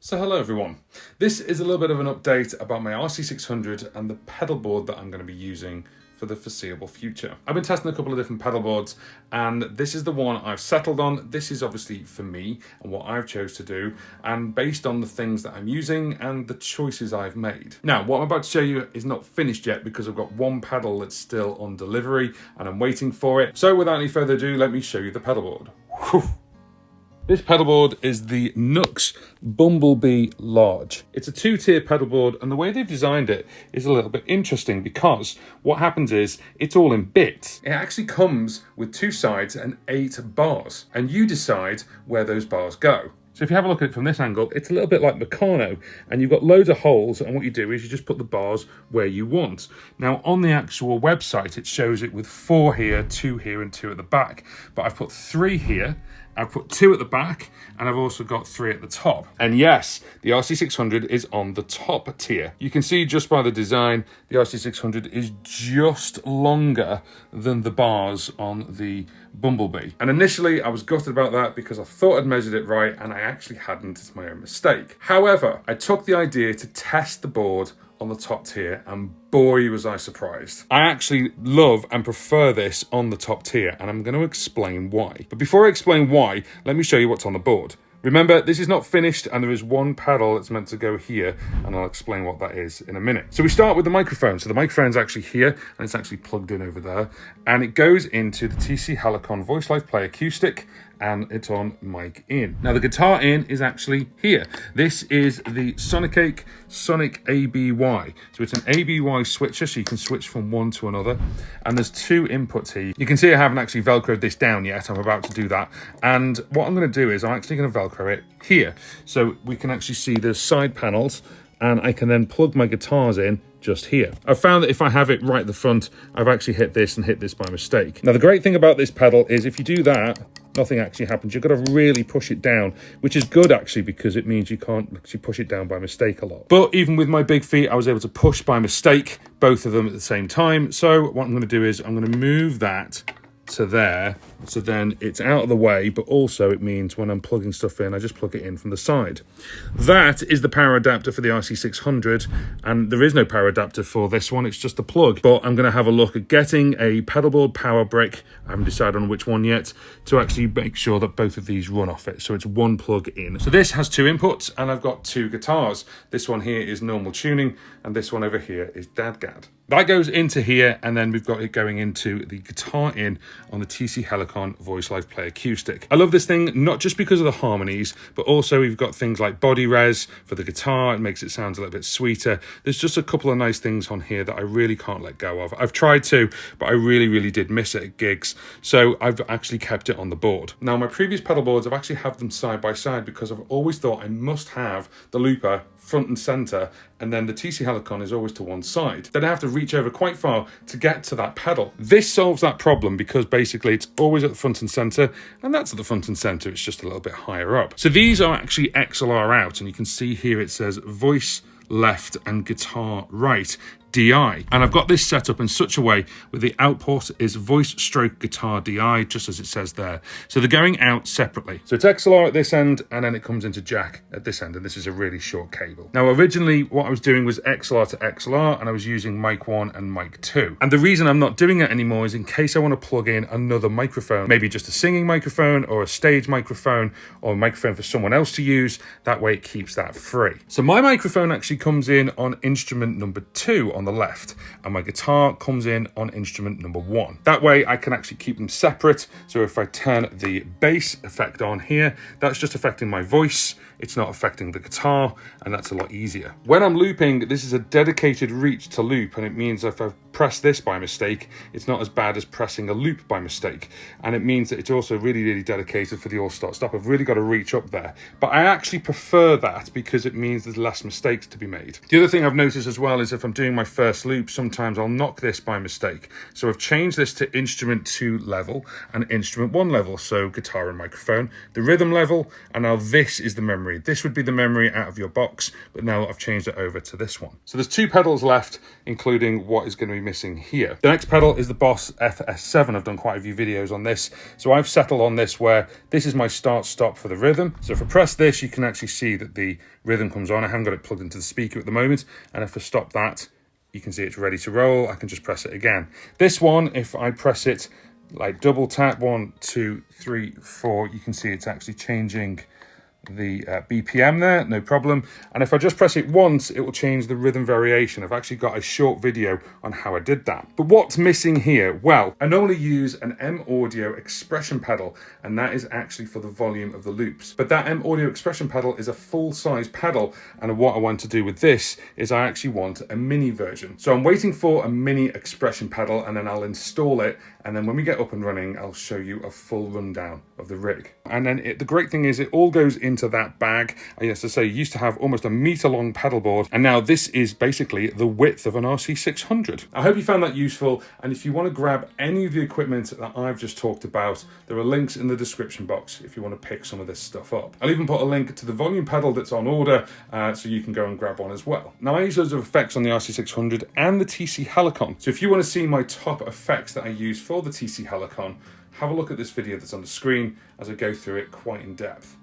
So hello everyone, this is a little bit of an update about my RC600 and the pedal board that I'm going to be using for the foreseeable future. I've been testing a couple of different pedal boards and this is the one I've settled on. This is obviously for me and what I've chose to do and based on the things that I'm using and the choices I've made. Now what I'm about to show you is not finished yet because I've got one pedal that's still on delivery and I'm waiting for it. So without any further ado, let me show you the pedal board. Whew. This pedalboard is the Nux Bumblebee Large. It's a two-tier pedalboard and the way they've designed it is a little bit interesting because what happens is it's all in bits. It actually comes with 2 sides and 8 bars and you decide where those bars go. So if you have a look at it from this angle, it's a little bit like Meccano and you've got loads of holes and what you do is you just put the bars where you want. Now on the actual website, it shows it with 4 here, 2 here and 2 at the back. But I've put 3 here, I've put 2 at the back and I've also got 3 at the top. And yes, the RC600 is on the top tier. You can see just by the design, the RC600 is just longer than the bars on the Bumblebee. And initially I was gutted about that because I thought I'd measured it right and I actually hadn't. It's my own mistake. However, I took the idea to test the board on the top tier and boy was I surprised. I actually love and prefer this on the top tier and I'm going to explain why. But before I explain why, let me show you what's on the board. Remember, this is not finished and there is one pedal that's meant to go here and I'll explain what that is in a minute. So we start with the microphone. So the microphone's actually here and it's actually plugged in over there and it goes into the TC Helicon Voice Live Play Acoustic and it's on mic in. Now the guitar in is actually here. This is the Sonic Sonic ABY. So it's an ABY switcher so you can switch from one to another and there's 2 inputs here. You can see I haven't actually Velcroed this down yet. I'm about to do that. And what I'm going to do is I'm actually going to Velcro it here. So we can actually see the side panels and I can then plug my guitars in just here. I've found that if I have it right at the front, I've actually hit this and hit this by mistake. Now the great thing about this pedal is if you do that, nothing actually happens. You've got to really push it down, which is good actually because it means you can't actually push it down by mistake a lot. But even with my big feet, I was able to push by mistake both of them at the same time. So what I'm going to do is I'm going to move that to there, so then it's out of the way, but also it means when I'm plugging stuff in, I just plug it in from the side. That is the power adapter for the RC600, and there is no power adapter for this one, it's just the plug. But I'm going to have a look at getting a pedalboard power brick, I haven't decided on which one yet, to actually make sure that both of these run off it, so it's one plug in. So this has 2 inputs, and I've got 2 guitars. This one here is normal tuning, and this one over here is dadgad. That goes into here, and then we've got it going into the guitar in on the TC Helicon Voice Live Play Acoustic. I love this thing, not just because of the harmonies, but also we've got things like body res for the guitar. It makes it sound a little bit sweeter. There's just a couple of nice things on here that I really can't let go of. I've tried to, but I really did miss it at gigs. So I've actually kept it on the board. Now my previous pedal boards, I've actually had them side by side because I've always thought I must have the looper front and center, and then the TC Helicon is always to one side. Then I have to reach over quite far to get to that pedal. This solves that problem because basically it's always at the front and center, and that's at the front and center, it's just a little bit higher up. So these are actually XLR out, and you can see here it says voice left and guitar right. DI, and I've got this set up in such a way where the output is voice stroke guitar DI, just as it says there. So they're going out separately. So it's XLR at this end and then it comes into jack at this end, and this is a really short cable. Now originally what I was doing was XLR to XLR and I was using mic 1 and mic 2. And the reason I'm not doing it anymore is in case I want to plug in another microphone, maybe just a singing microphone or a stage microphone or a microphone for someone else to use. That way it keeps that free. So my microphone actually comes in on instrument number 2 on the left, and my guitar comes in on instrument number 1. That way I can actually keep them separate. So if I turn the bass effect on here, that's just affecting my voice, it's not affecting the guitar, and that's a lot easier. When I'm looping, this is a dedicated reach to loop, and it means if I press this by mistake, it's not as bad as pressing a loop by mistake. And it means that it's also really dedicated for the all start stop. I've really got to reach up there. But I actually prefer that because it means there's less mistakes to be made. The other thing I've noticed as well is if I'm doing my first loop, sometimes I'll knock this by mistake. So I've changed this to instrument 2 level and instrument 1 level. So guitar and microphone, the rhythm level, and now this is the memory. This would be the memory out of your box, but now I've changed it over to this one. So there's 2 pedals left, including what is going to be missing here. The next pedal is the Boss FS7. I've done quite a few videos on this. So I've settled on this where this is my start-stop for the rhythm. So if I press this, you can actually see that the rhythm comes on. I haven't got it plugged into the speaker at the moment. And if I stop that, you can see it's ready to roll. I can just press it again. This one, if I press it like double tap, 1, 2, 3, 4, you can see it's actually changing the BPM there, no problem. And if I just press it once, it will change the rhythm variation. I've actually got a short video on how I did that. But what's missing here? Well, I normally use an M Audio expression pedal, and that is actually for the volume of the loops. But that M Audio expression pedal is a full-size pedal, and what I want to do with this is I actually want a mini version. So I'm waiting for a mini expression pedal, and then I'll install it, and then when we get up and running, I'll show you a full rundown of the rig. And then the great thing is it all goes into that bag. I used to say, you used to have almost a meter long pedal board, and now this is basically the width of an RC600. I hope you found that useful, and if you want to grab any of the equipment that I've just talked about, there are links in the description box if you want to pick some of this stuff up. I'll even put a link to the volume pedal that's on order, so you can go and grab one as well. Now I use loads of effects on the RC600 and the TC Helicon, so if you want to see my top effects that I use for the TC Helicon, have a look at this video that's on the screen as I go through it quite in depth.